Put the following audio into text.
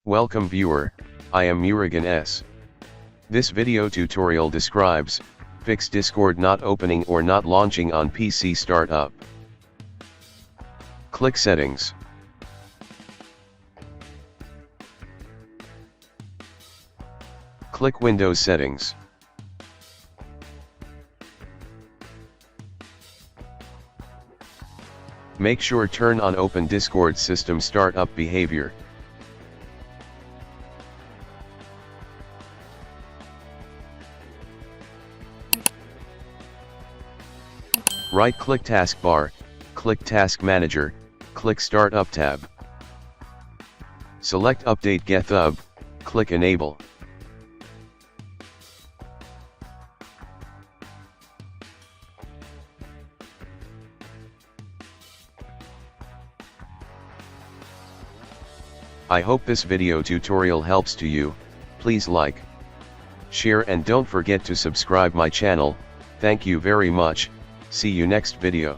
Welcome viewer, I am Murugan S. This video tutorial describes, fix Discord not opening or not launching on PC startup. Click Settings. Click Windows Settings. Make sure turn on Open Discord System Startup Behavior. Right-click Taskbar, click Task Manager, click Startup tab. Select Update GitHub, click Enable. I hope this video tutorial helps to you. Please like, share and don't forget to subscribe my channel. Thank you very much. See you next video.